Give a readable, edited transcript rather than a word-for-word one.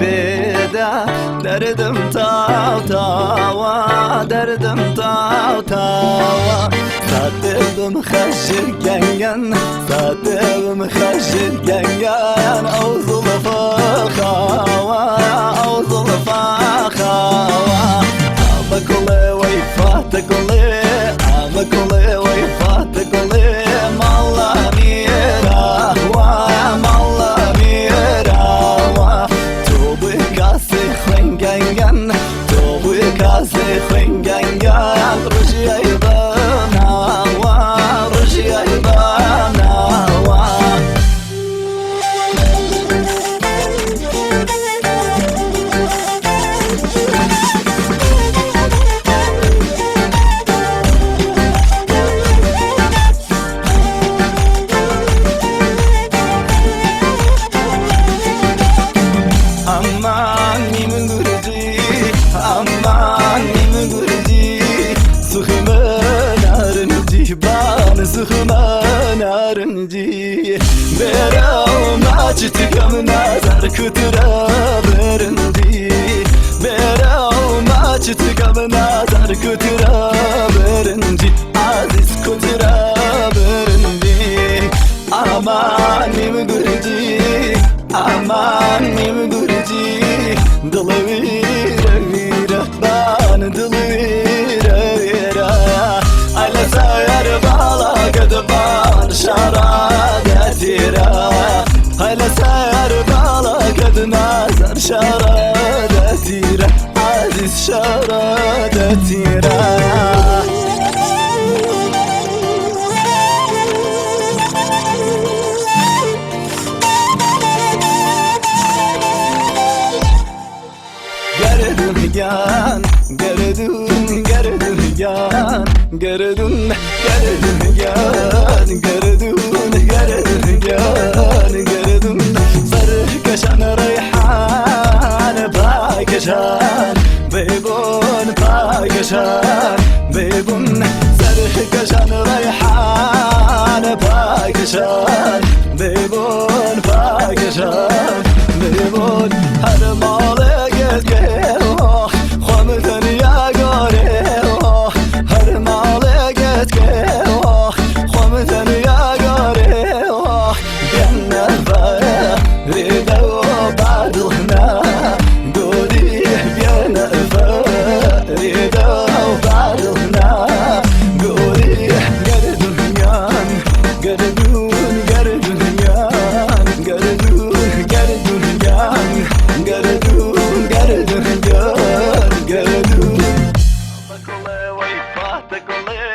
beda derdim tav tava derdim tav tava satdım xaşir gengen satdım xaşir gengen avzul fakhava avzul fakhava bakole way fatakole bakole way fatakole malla mira wa malla mira wa tobi kasi khengangan tobi kasi khengangan rujay bana wa rujay bana wa aman nim gurji sukhman arnji ban sukhman arnji berao machit gam nazar kutra berndi berao machit gam nazar kutra berndi aziz kutra berndi aman nim gurji dalvira vira ban dalvira vira ala sayar bala kadban şaradatira ala sayar bala kadnazar şaradatira aziz şaradatira Gerdun gerdun yan gerdun yan gerdun sarı kaşan reyhan paykaşan beybun paykaşan beybun sarı kaşan reyhan paykaşan beybun paykaşan beybun her malı خامتن یا گاره هر ماله گت که خامتن یا گاره گنه فاره ریده و بعدلنا گودی گنه فاره ریده و بعدلنا گودی گردون یان گردون گردون یان گردون گردون یان گردون گردون یان bakole way fatakole